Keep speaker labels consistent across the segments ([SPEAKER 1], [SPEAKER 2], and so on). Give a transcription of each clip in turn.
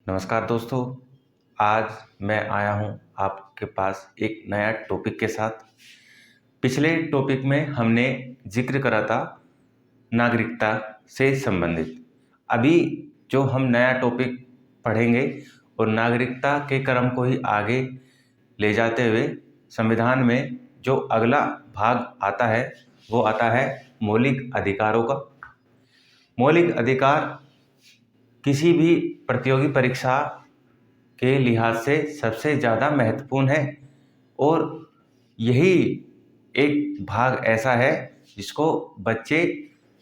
[SPEAKER 1] नमस्कार दोस्तों। आज मैं आया हूँ आपके पास एक नया टॉपिक के साथ। पिछले टॉपिक में हमने जिक्र करा था नागरिकता से संबंधित। अभी जो हम नया टॉपिक पढ़ेंगे और नागरिकता के क्रम को ही आगे ले जाते हुए संविधान में जो अगला भाग आता है वो आता है मौलिक अधिकारों का। मौलिक अधिकार किसी भी प्रतियोगी परीक्षा के लिहाज से सबसे ज़्यादा महत्वपूर्ण है और यही एक भाग ऐसा है जिसको बच्चे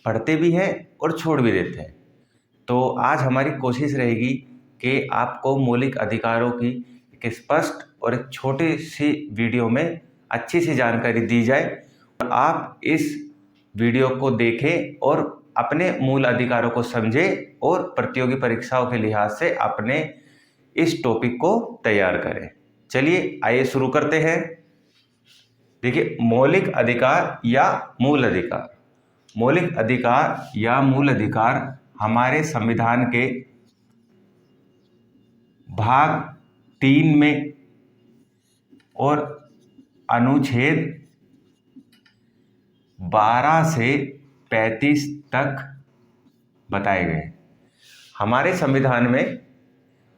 [SPEAKER 1] पढ़ते भी हैं और छोड़ भी देते हैं। तो आज हमारी कोशिश रहेगी कि आपको मौलिक अधिकारों की एक स्पष्ट और एक छोटी सी वीडियो में अच्छी सी जानकारी दी जाए और आप इस वीडियो को देखें और अपने मूल अधिकारों को समझें और प्रतियोगी परीक्षाओं के लिहाज से अपने इस टॉपिक को तैयार करें। चलिए आइए शुरू करते हैं। देखिए, मौलिक अधिकार या मूल अधिकार। मौलिक अधिकार या मूल अधिकार हमारे संविधान के भाग 3 में और अनुच्छेद 12 से 35 तक बताए गए। हमारे संविधान में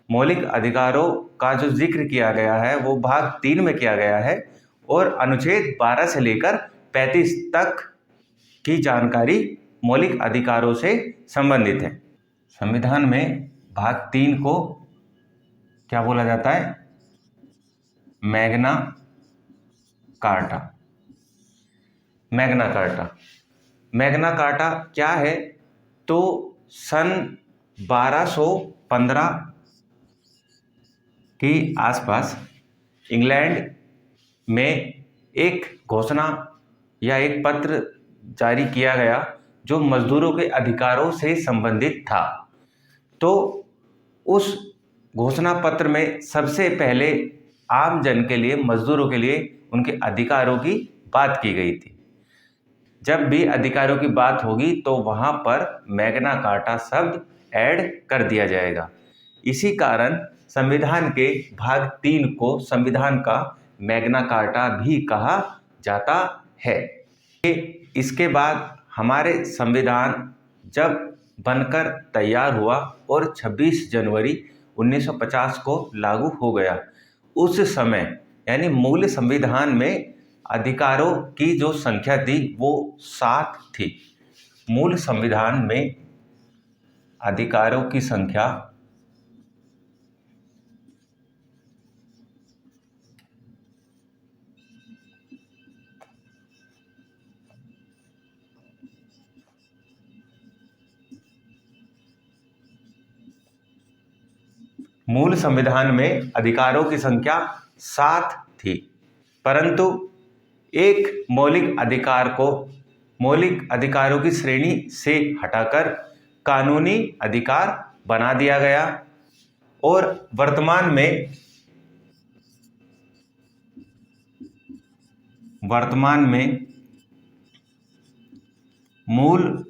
[SPEAKER 1] मौलिक अधिकारों का जो जिक्र किया गया है वो भाग 3 में किया गया है और अनुच्छेद 12 से लेकर 35 तक की जानकारी मौलिक अधिकारों से संबंधित है। संविधान में भाग 3 को क्या बोला जाता है? Magna carta. Magna carta. Magna carta क्या है? तो सन 1215 के आसपास इंग्लैंड में एक घोषणा या एक पत्र जारी किया गया जो मजदूरों के अधिकारों से संबंधित था। तो उस घोषणा पत्र में सबसे पहले आम जन के लिए, मजदूरों के लिए उनके अधिकारों की बात की गई थी। जब भी अधिकारों की बात होगी तो वहाँ पर मैग्ना कार्टा शब्द ऐड कर दिया जाएगा। इसी कारण संविधान के भाग 3 को संविधान का मैग्ना कार्टा भी कहा जाता है। इसके बाद हमारे संविधान जब बनकर तैयार हुआ और 26 जनवरी 1950 को लागू हो गया, उस समय यानी मूल संविधान में अधिकारों की जो संख्या थी वो 7 थी। मूल संविधान में अधिकारों की संख्या मूल संविधान में अधिकारों की संख्या 7 थी, परंतु एक मौलिक अधिकार को मौलिक अधिकारों की श्रेणी से हटाकर कानूनी अधिकार बना दिया गया और वर्तमान में मूल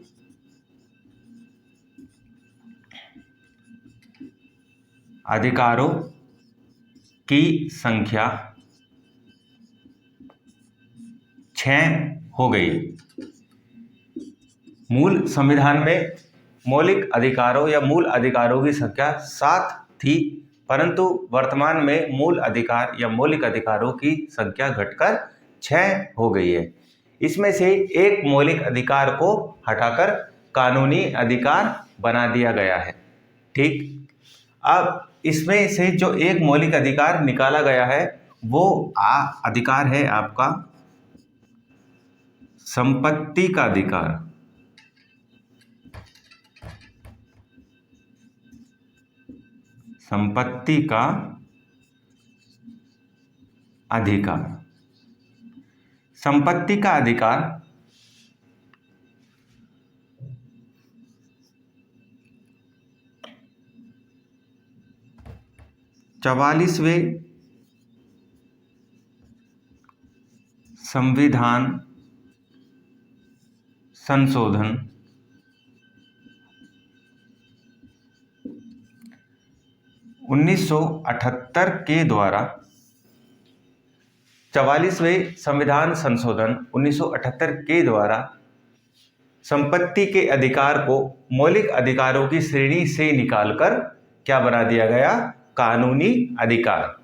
[SPEAKER 1] अधिकारों की संख्या 6 हो गई। मूल संविधान में मौलिक अधिकारों या मूल अधिकारों की संख्या 7 थी, परंतु वर्तमान में मूल अधिकार या मौलिक अधिकारों की संख्या घटकर 6 हो गई है। इसमें से एक मौलिक अधिकार को हटाकर कानूनी अधिकार बना दिया गया है। ठीक, अब इसमें से जो एक मौलिक अधिकार निकाला गया है वो अधिकार है आपका संपत्ति का अधिकार। संपत्ति का अधिकार। संपत्ति का अधिकार 44वें संविधान संशोधन 1978 के द्वारा 44वें संविधान संशोधन 1978 के द्वारा संपत्ति के अधिकार को मौलिक अधिकारों की श्रेणी से निकालकर क्या बना दिया गया? कानूनी अधिकार।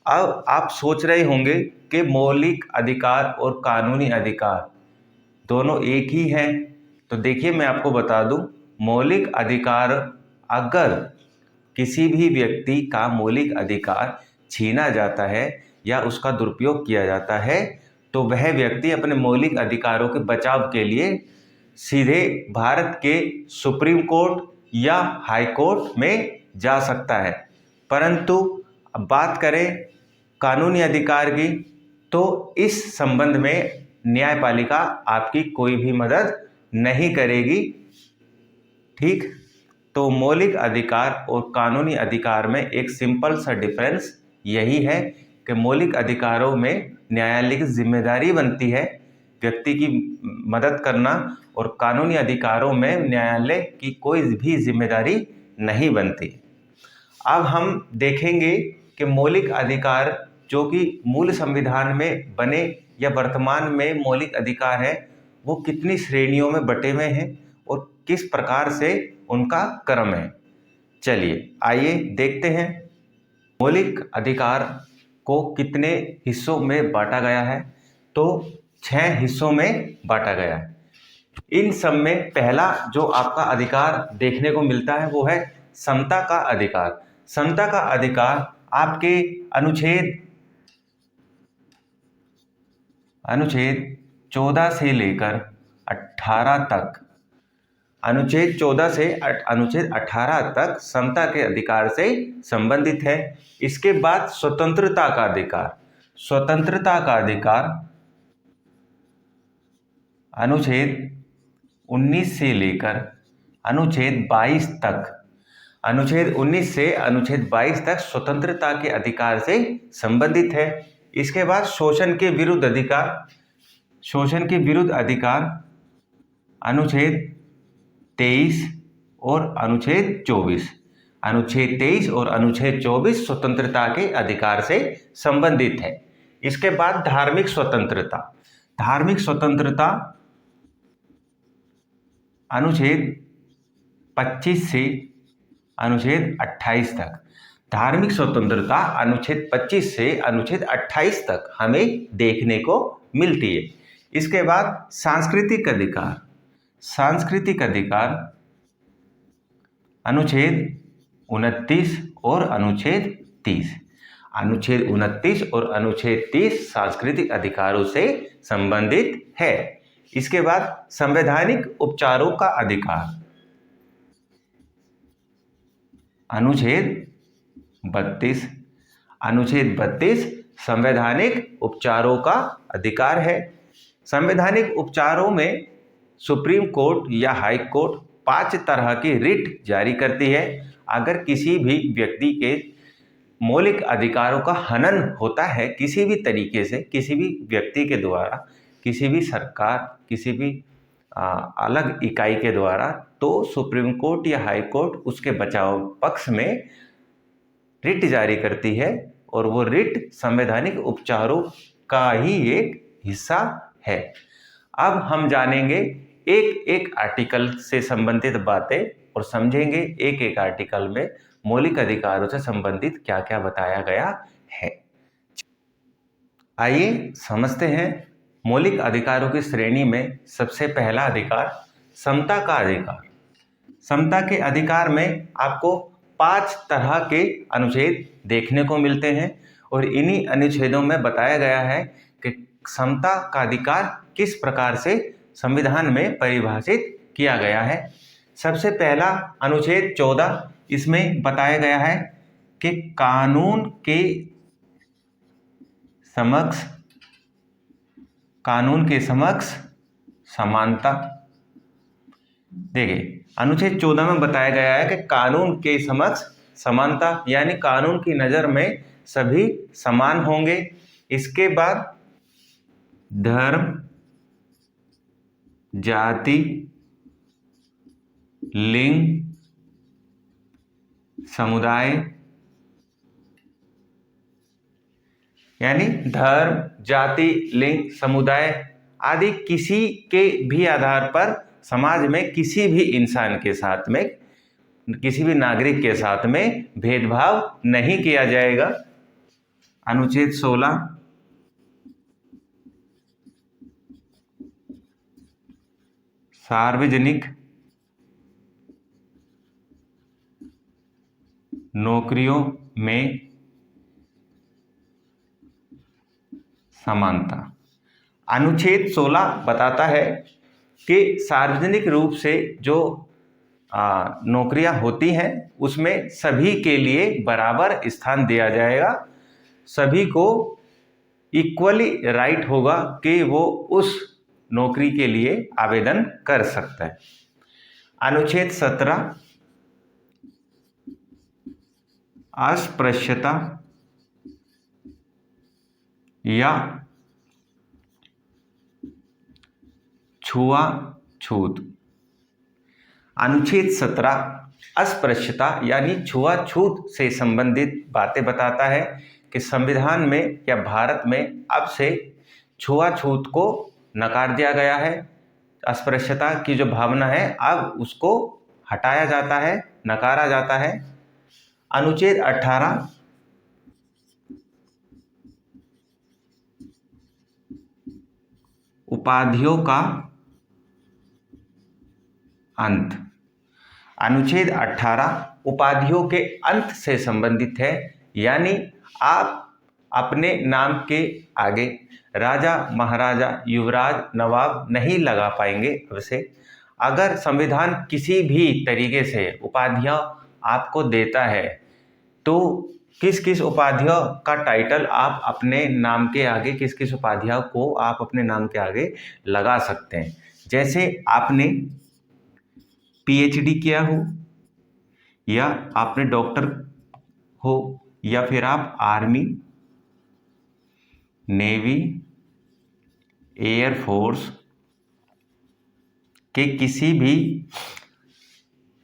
[SPEAKER 1] अब आप सोच रहे होंगे कि मौलिक अधिकार और कानूनी अधिकार दोनों एक ही हैं। तो देखिए, मैं आपको बता दूं, मौलिक अधिकार, अगर किसी भी व्यक्ति का मौलिक अधिकार छीना जाता है या उसका दुरुपयोग किया जाता है तो वह व्यक्ति अपने मौलिक अधिकारों के बचाव के लिए सीधे भारत के सुप्रीम कोर्ट या हाई कोर्ट में जा सकता है। परंतु अब बात करें कानूनी अधिकार की, तो इस संबंध में न्यायपालिका आपकी कोई भी मदद नहीं करेगी। ठीक, तो मौलिक अधिकार और कानूनी अधिकार में एक सिंपल सा डिफरेंस यही है कि मौलिक अधिकारों में न्यायालय की जिम्मेदारी बनती है व्यक्ति की मदद करना, और कानूनी अधिकारों में न्यायालय की कोई भी जिम्मेदारी नहीं बनती। अब हम देखेंगे कि मौलिक अधिकार जो कि मूल संविधान में बने या वर्तमान में मौलिक अधिकार है वो कितनी श्रेणियों में बटे हुए हैं और किस प्रकार से उनका क्रम है। चलिए आइए देखते हैं मौलिक अधिकार को कितने हिस्सों में बांटा गया है। तो 6 हिस्सों में बांटा गया है। इन सब में पहला जो आपका अधिकार देखने को मिलता है वो है समता का अधिकार। समता का अधिकार आपके अनुच्छेद 14 से लेकर 18 तक, अनुच्छेद 14 से अनुच्छेद 18 तक समता के अधिकार से संबंधित है। इसके बाद स्वतंत्रता का अधिकार, स्वतंत्रता का अधिकार अनुच्छेद 19 से लेकर अनुच्छेद 22 तक, अनुच्छेद 19 से अनुच्छेद 22 तक स्वतंत्रता के अधिकार से संबंधित है। इसके बाद शोषण के विरुद्ध अधिकार, शोषण के विरुद्ध अधिकार अनुच्छेद 23 और अनुच्छेद 24, अनुच्छेद 23 और अनुच्छेद 24 स्वतंत्रता के अधिकार से संबंधित है। इसके बाद धार्मिक स्वतंत्रता, धार्मिक स्वतंत्रता अनुच्छेद 25 से अनुच्छेद 28 तक, धार्मिक स्वतंत्रता अनुच्छेद 25 से अनुच्छेद 28 तक हमें देखने को मिलती है। इसके बाद सांस्कृतिक अधिकार, सांस्कृतिक अधिकार अनुच्छेद 29 और अनुच्छेद 30, अनुच्छेद 29 और अनुच्छेद 30 सांस्कृतिक अधिकारों से संबंधित है। इसके बाद संवैधानिक उपचारों का अधिकार अनुच्छेद 32, अनुच्छेद 32 संवैधानिक उपचारों का अधिकार है। संवैधानिक उपचारों में सुप्रीम कोर्ट या हाई कोर्ट 5 तरह की रिट जारी करती है। अगर किसी भी व्यक्ति के मौलिक अधिकारों का हनन होता है किसी भी तरीके से, किसी भी व्यक्ति के द्वारा, किसी भी सरकार, किसी भी अलग इकाई के द्वारा, तो सुप्रीम कोर्ट या हाई कोर्ट उसके बचाव पक्ष में रिट जारी करती है और वो रिट संवैधानिक उपचारों का ही एक हिस्सा है। अब हम जानेंगे एक एक आर्टिकल से संबंधित बातें और समझेंगे एक एक आर्टिकल में मौलिक अधिकारों से संबंधित क्या क्या बताया गया है। आइए समझते हैं मौलिक अधिकारों की श्रेणी में सबसे पहला अधिकार समता का अधिकार। समता के अधिकार में आपको 5 तरह के अनुच्छेद देखने को मिलते हैं और इन्हीं अनुच्छेदों में बताया गया है कि समता का अधिकार किस प्रकार से संविधान में परिभाषित किया गया है। सबसे पहला अनुच्छेद 14, इसमें बताया गया है कि कानून के समक्ष समानता। देखिए, अनुच्छेद 14 में बताया गया है कि कानून के समक्ष समानता, यानी कानून की नज़र में सभी समान होंगे। इसके बाद धर्म, जाति, लिंग, समुदाय यानी धर्म, जाति, लिंग, समुदाय आदि किसी के भी आधार पर समाज में किसी भी इंसान के साथ में, किसी भी नागरिक के साथ में भेदभाव नहीं किया जाएगा। अनुच्छेद 16 सार्वजनिक नौकरियों में समानता। अनुच्छेद 16 बताता है कि सार्वजनिक रूप से जो नौकरियां होती हैं उसमें सभी के लिए बराबर स्थान दिया जाएगा, सभी को इक्वली राइट होगा कि वो उस नौकरी के लिए आवेदन कर सकता है। अनुच्छेद 17 अस्पृश्यता या छुआछूत। अनुच्छेद 17 अस्पृश्यता यानी छुआछूत से संबंधित बातें बताता है कि संविधान में या भारत में अब से छुआछूत को नकार दिया गया है। अस्पृश्यता की जो भावना है अब उसको हटाया जाता है, नकारा जाता है। अनुच्छेद 18 उपाधियों का अंत। अनुच्छेद 18 उपाधियों के अंत से संबंधित है, यानी आप अपने नाम के आगे राजा, महाराजा, युवराज, नवाब नहीं लगा पाएंगे। वैसे अगर संविधान किसी भी तरीके से उपाधियां आपको देता है तो किस किस उपाधियों का टाइटल आप अपने नाम के आगे, किस किस उपाधियों को आप अपने नाम के आगे लगा सकते हैं। जैसे आपने पीएचडी किया हो, या आपने डॉक्टर हो, या फिर आप आर्मी, नेवी, एयरफोर्स के किसी भी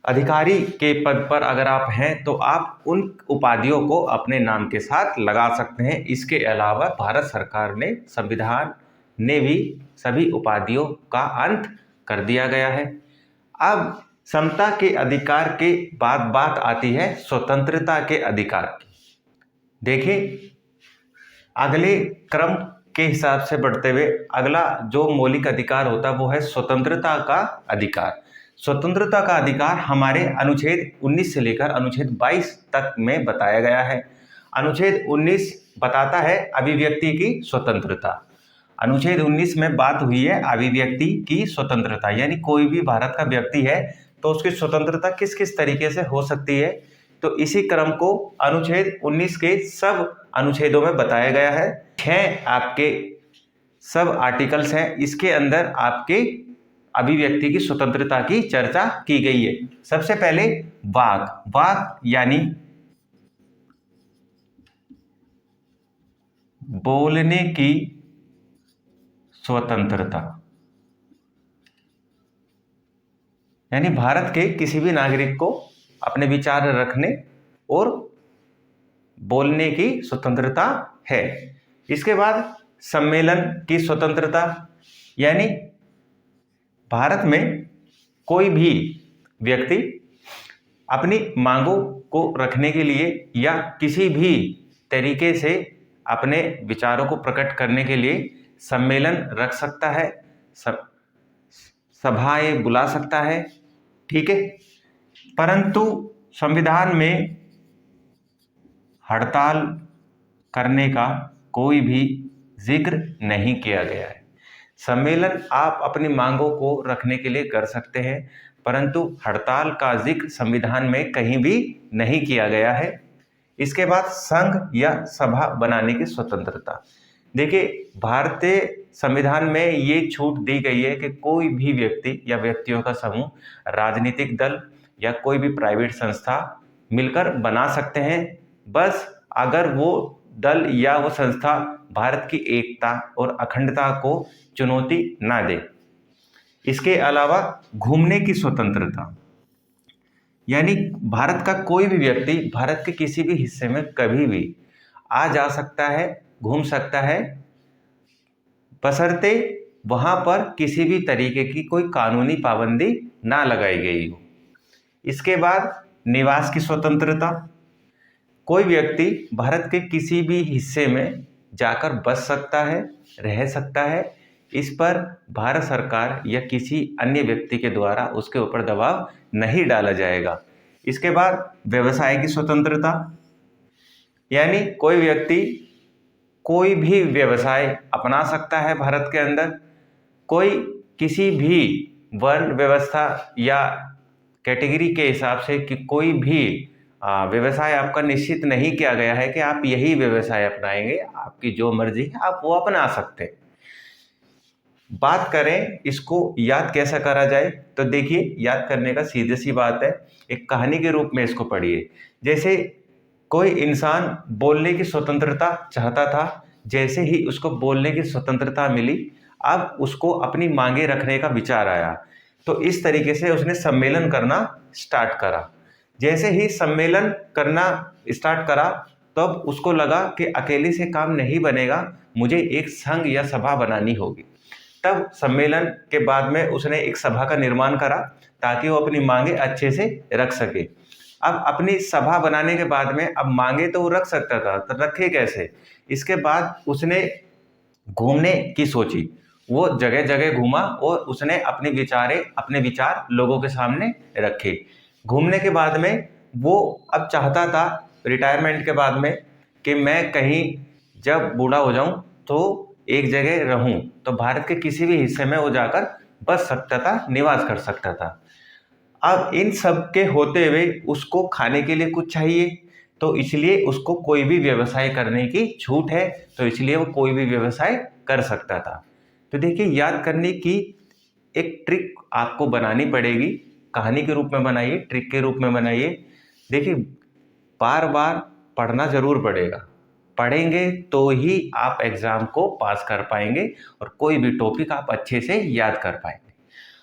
[SPEAKER 1] अधिकारी के पद पर अगर आप हैं तो आप उन उपाधियों को अपने नाम के साथ लगा सकते हैं। इसके अलावा भारत सरकार ने, संविधान ने भी सभी उपाधियों का अंत कर दिया गया है। अब समता के अधिकार के बाद बात आती है स्वतंत्रता के अधिकार की। देखिए, अगले क्रम के हिसाब से बढ़ते हुए अगला जो मौलिक अधिकार होता है वो है स्वतंत्रता का अधिकार। स्वतंत्रता का अधिकार हमारे अनुच्छेद 19 से लेकर अनुच्छेद 22 तक में बताया गया है। अनुच्छेद 19 बताता है अभिव्यक्ति की स्वतंत्रता। अनुच्छेद 19 में बात हुई है अभिव्यक्ति की स्वतंत्रता, यानी कोई भी भारत का व्यक्ति है तो उसकी स्वतंत्रता किस किस तरीके से हो सकती है। तो इसी क्रम को अनुच्छेद 19 के सब अनुच्छेदों में बताया गया है। 6 आपके सब आर्टिकल्स हैं, इसके अंदर आपके अभिव्यक्ति की स्वतंत्रता की चर्चा की गई है। सबसे पहले वाक यानी बोलने की स्वतंत्रता, यानी भारत के किसी भी नागरिक को अपने विचार रखने और बोलने की स्वतंत्रता है। इसके बाद सम्मेलन की स्वतंत्रता, यानी भारत में कोई भी व्यक्ति अपनी मांगों को रखने के लिए या किसी भी तरीके से अपने विचारों को प्रकट करने के लिए सम्मेलन रख सकता है, सभाएं बुला सकता है, ठीक है। परंतु संविधान में हड़ताल करने का कोई भी जिक्र नहीं किया गया है। सम्मेलन आप अपनी मांगों को रखने के लिए कर सकते हैं, परंतु हड़ताल का जिक्र संविधान में कहीं भी नहीं किया गया है। इसके बाद संघ या सभा बनाने की स्वतंत्रता। देखिए, भारतीय संविधान में ये छूट दी गई है कि कोई भी व्यक्ति या व्यक्तियों का समूह राजनीतिक दल या कोई भी प्राइवेट संस्था मिलकर बना सकते हैं, बस अगर वो दल या वो संस्था भारत की एकता और अखंडता को चुनौती ना दे। इसके अलावा घूमने की स्वतंत्रता, यानी भारत का कोई भी व्यक्ति भारत के किसी भी हिस्से में कभी भी आ जा सकता है, घूम सकता है, बशर्ते वहाँ पर किसी भी तरीके की कोई कानूनी पाबंदी ना लगाई गई हो। इसके बाद निवास की स्वतंत्रता। कोई व्यक्ति भारत के किसी भी हिस्से में जाकर बस सकता है, रह सकता है। इस पर भारत सरकार या किसी अन्य व्यक्ति के द्वारा उसके ऊपर दबाव नहीं डाला जाएगा। इसके बाद व्यवसाय की स्वतंत्रता, यानी कोई व्यक्ति कोई भी व्यवसाय अपना सकता है भारत के अंदर। कोई किसी भी वर्ण व्यवस्था या कैटेगरी के हिसाब से कि कोई भी व्यवसाय आपका निश्चित नहीं किया गया है कि आप यही व्यवसाय अपनाएंगे, आपकी जो मर्जी है आप वो अपना सकते हैं। बात करें इसको याद कैसा करा जाए, तो देखिए याद करने का सीधी सी बात है, एक कहानी के रूप में इसको पढ़िए। जैसे कोई इंसान बोलने की स्वतंत्रता चाहता था, जैसे ही उसको बोलने की स्वतंत्रता मिली, अब उसको अपनी मांगे रखने का विचार आया, तो इस तरीके से उसने सम्मेलन करना स्टार्ट करा। जैसे ही सम्मेलन करना स्टार्ट करा, तब उसको लगा कि अकेले से काम नहीं बनेगा, मुझे एक संघ या सभा बनानी होगी। तब सम्मेलन के बाद में उसने एक सभा का निर्माण करा ताकि वो अपनी मांगे अच्छे से रख सके। अब अपनी सभा बनाने के बाद में अब मांगे तो वो रख सकता था, तो रखे कैसे? इसके बाद उसने घूमने की सोची, वो जगह जगह घूमा और उसने अपने विचार लोगों के सामने रखे। घूमने के बाद में वो अब चाहता था रिटायरमेंट के बाद में कि मैं कहीं जब बूढ़ा हो जाऊं तो एक जगह रहूं, तो भारत के किसी भी हिस्से में वो जाकर बस सकता था, निवास कर सकता था। अब इन सब के होते हुए उसको खाने के लिए कुछ चाहिए, तो इसलिए उसको कोई भी व्यवसाय करने की छूट है, तो इसलिए वो कोई भी व्यवसाय कर सकता था। तो देखिए याद करने की एक ट्रिक आपको बनानी पड़ेगी, कहानी के रूप में बनाइए, ट्रिक के रूप में बनाइए। देखिए बार बार पढ़ना जरूर पड़ेगा, पढ़ेंगे तो ही आप एग्जाम को पास कर पाएंगे और कोई भी टॉपिक आप अच्छे से याद कर पाएंगे।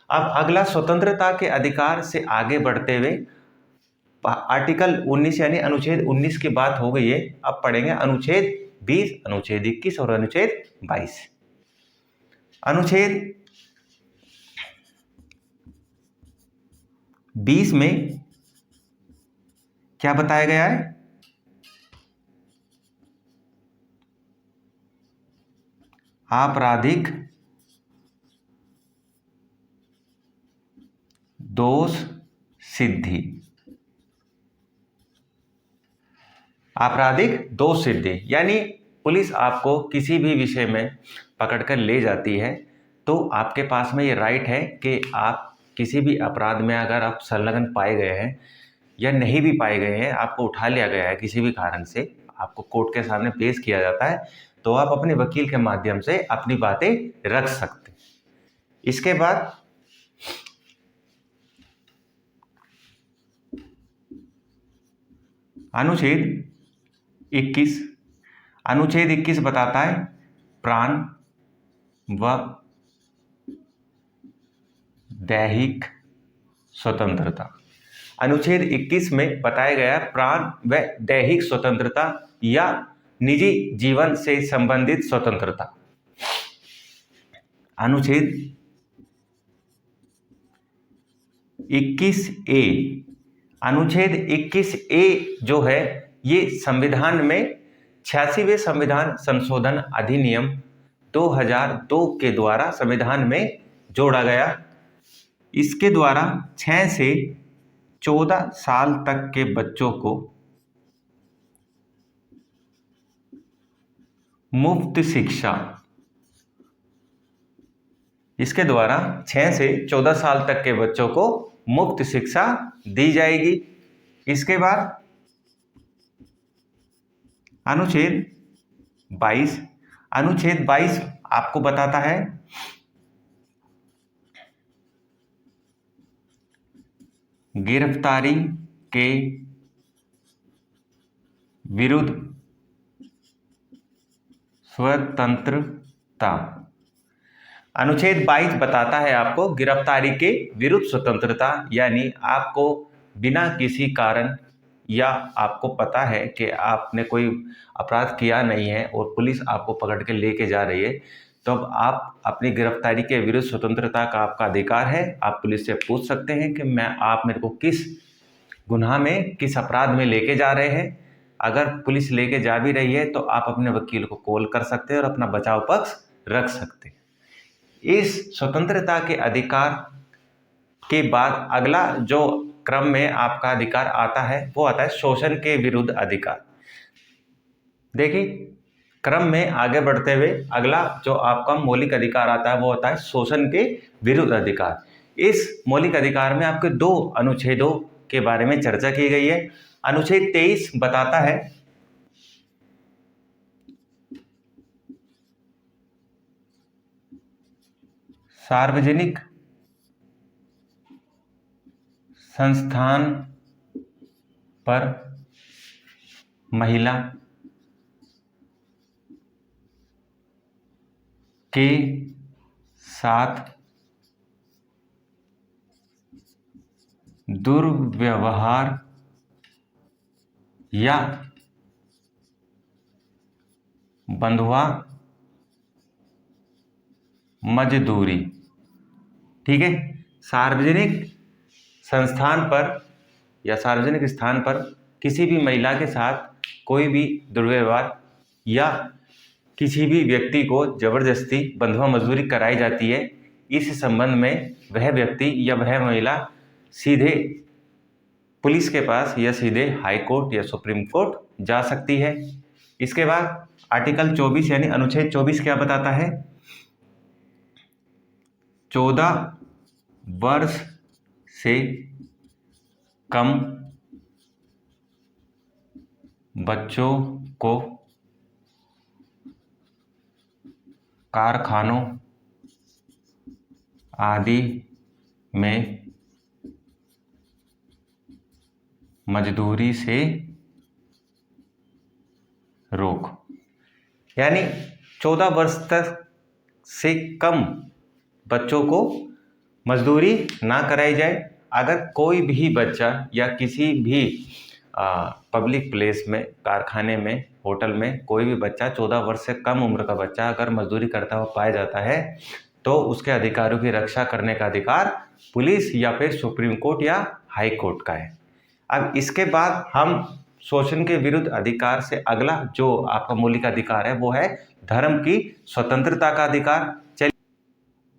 [SPEAKER 1] अब अगला स्वतंत्रता के अधिकार से आगे बढ़ते हुए आर्टिकल 19 यानी अनुच्छेद 19 की बात हो गई है, अब पढ़ेंगे अनुच्छेद 20, अनुच्छेद 21 और अनुच्छेद 22। अनुच्छेद 20 में क्या बताया गया है? आपराधिक दोष सिद्धि। आपराधिक दोष सिद्धि यानी पुलिस आपको किसी भी विषय में पकड़कर ले जाती है, तो आपके पास में ये राइट है कि आप किसी भी अपराध में अगर आप संलग्न पाए गए हैं या नहीं भी पाए गए हैं, आपको उठा लिया गया है किसी भी कारण से, आपको कोर्ट के सामने पेश किया जाता है, तो आप अपने वकील के माध्यम से अपनी बातें रख सकते हैं। इसके बाद अनुच्छेद 21, अनुच्छेद 21 बताता है प्राण व दैहिक स्वतंत्रता। अनुच्छेद 21 में बताया गया प्राण व दैहिक स्वतंत्रता या निजी जीवन से संबंधित स्वतंत्रता। अनुच्छेद 21A, अनुच्छेद 21A जो है ये संविधान में 86वें संविधान संशोधन अधिनियम 2002 के द्वारा संविधान में जोड़ा गया। इसके द्वारा 6 से 14 साल तक के बच्चों को मुफ्त शिक्षा, इसके द्वारा 6 से 14 साल तक के बच्चों को मुफ्त शिक्षा दी जाएगी। इसके बाद अनुच्छेद 22, अनुच्छेद 22 आपको बताता है गिरफ्तारी के विरुद्ध स्वतंत्रता। अनुच्छेद 22 बताता है आपको गिरफ्तारी के विरुद्ध स्वतंत्रता, यानी आपको बिना किसी कारण या आपको पता है कि आपने कोई अपराध किया नहीं है और पुलिस आपको पकड़ के लेके जा रही है, तब आप अपनी गिरफ्तारी के विरुद्ध स्वतंत्रता का आपका अधिकार है। आप पुलिस से पूछ सकते हैं कि आप मेरे को किस गुनाह में, किस अपराध में लेके जा रहे हैं। अगर पुलिस लेके जा भी रही है तो आप अपने वकील को कॉल कर सकते हैं और अपना बचाव पक्ष रख सकते हैं। इस स्वतंत्रता के अधिकार के बाद अगला जो क्रम में आपका अधिकार आता है वो आता है शोषण के विरुद्ध अधिकार। देखिए, क्रम में आगे बढ़ते हुए अगला जो आपका मौलिक अधिकार आता है वो होता है शोषण के विरुद्ध अधिकार। इस मौलिक अधिकार में आपके दो अनुच्छेदों के बारे में चर्चा की गई है। अनुच्छेद 23 बताता है सार्वजनिक संस्थान पर महिला के साथ दुर्व्यवहार या बंधुआ मजदूरी, ठीक है, सार्वजनिक संस्थान पर या सार्वजनिक स्थान पर किसी भी महिला के साथ कोई भी दुर्व्यवहार या किसी भी व्यक्ति को जबरदस्ती बंधुआ मजदूरी कराई जाती है, इस संबंध में वह व्यक्ति या वह महिला सीधे पुलिस के पास या सीधे हाई कोर्ट या सुप्रीम कोर्ट जा सकती है। इसके बाद आर्टिकल 24 यानी अनुच्छेद 24 क्या बताता है? 14 वर्ष से कम बच्चों को कारखानों आदि में मजदूरी से रोक। यानी 14 वर्ष तक से कम बच्चों को मजदूरी ना कराई जाए। अगर कोई भी बच्चा या किसी भी पब्लिक प्लेस में, कारखाने में, होटल में कोई भी बच्चा 14 वर्ष से कम उम्र का बच्चा अगर मजदूरी करता हुआ पाया जाता है तो उसके अधिकारों की रक्षा करने का अधिकार पुलिस या फिर सुप्रीम कोर्ट या हाई कोर्ट का है। अब इसके बाद हम शोषण के विरुद्ध अधिकार से अगला जो आपका मौलिक अधिकार है वो है धर्म की स्वतंत्रता का अधिकार। चलिए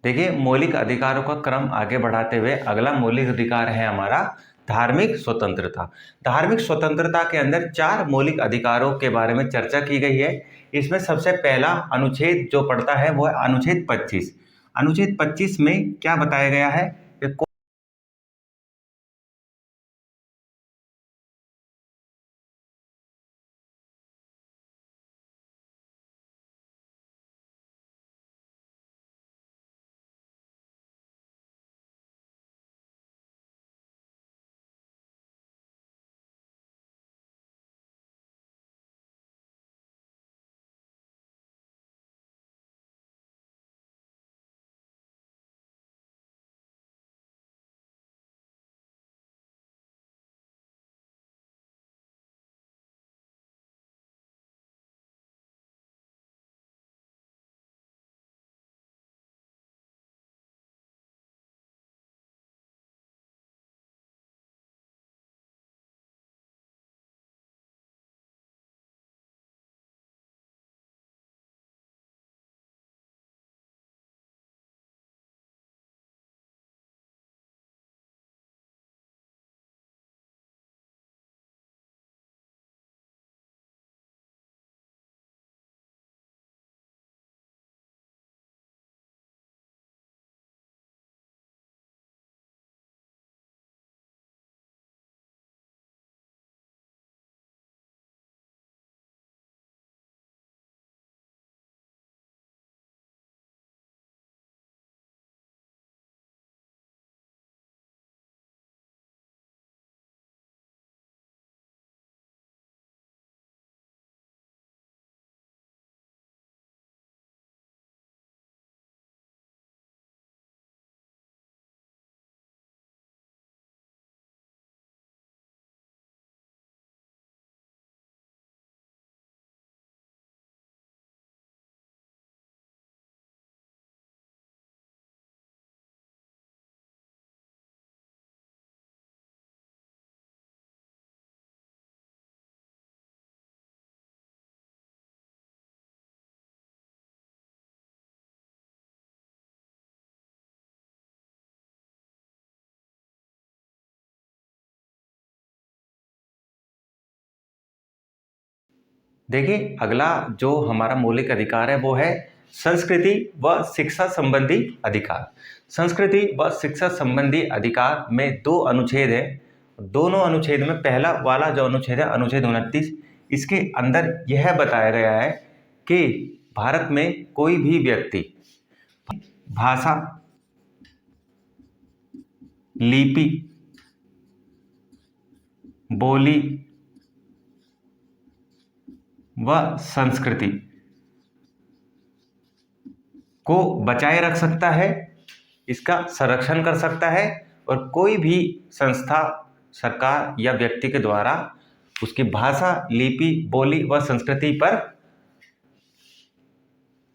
[SPEAKER 1] देखिए, मौलिक अधिकारों का क्रम आगे बढ़ाते हुए अगला मौलिक अधिकार है हमारा धार्मिक स्वतंत्रता। धार्मिक स्वतंत्रता के अंदर 4 मौलिक अधिकारों के बारे में चर्चा की गई है। इसमें सबसे पहला अनुच्छेद जो पड़ता है वो है अनुच्छेद 25। अनुच्छेद 25 में क्या बताया गया है? देखिए, अगला जो हमारा मौलिक अधिकार है वो है संस्कृति व शिक्षा संबंधी अधिकार। संस्कृति व शिक्षा संबंधी अधिकार में 2 अनुच्छेद हैं। दोनों अनुच्छेद में पहला वाला जो अनुच्छेद है, अनुच्छेद 29, इसके अंदर यह बताया गया है कि भारत में कोई भी व्यक्ति भाषा, लिपि, बोली व संस्कृति को बचाए रख सकता है, इसका संरक्षण कर सकता है, और कोई भी संस्था, सरकार या व्यक्ति के द्वारा उसकी भाषा, लिपि, बोली व संस्कृति पर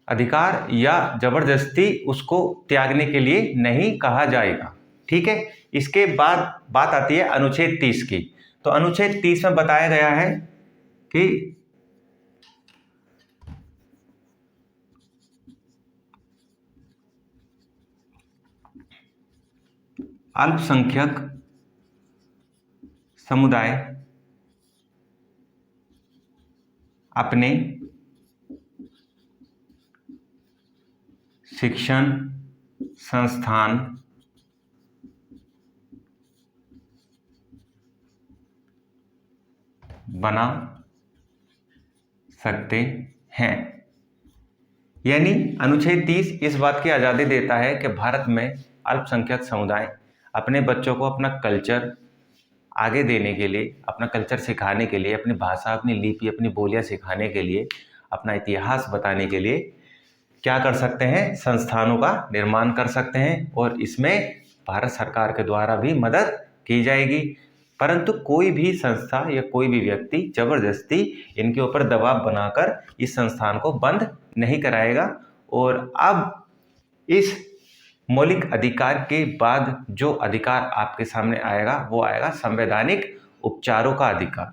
[SPEAKER 1] अधिकार या जबरदस्ती उसको त्यागने के लिए नहीं कहा जाएगा। ठीक है। इसके बाद बात आती है अनुच्छेद 30 की। तो अनुच्छेद 30 में बताया गया है कि अल्पसंख्यक समुदाय अपने शिक्षण संस्थान बना सकते हैं। यानी अनुच्छेद 30 इस बात की आज़ादी देता है कि भारत में अल्पसंख्यक समुदाय अपने बच्चों को अपना कल्चर आगे देने के लिए, अपना कल्चर सिखाने के लिए, अपनी भाषा, अपनी लिपि, अपनी बोलियां सिखाने के लिए, अपना इतिहास बताने के लिए क्या कर सकते हैं, संस्थानों का निर्माण कर सकते हैं, और इसमें भारत सरकार के द्वारा भी मदद की जाएगी। परंतु कोई भी संस्था या कोई भी व्यक्ति जबरदस्ती इनके ऊपर दबाव बनाकर इस संस्थान को बंद नहीं कराएगा। और अब इस मौलिक अधिकार के बाद जो अधिकार आपके सामने आएगा वो आएगा संवैधानिक उपचारों का अधिकार।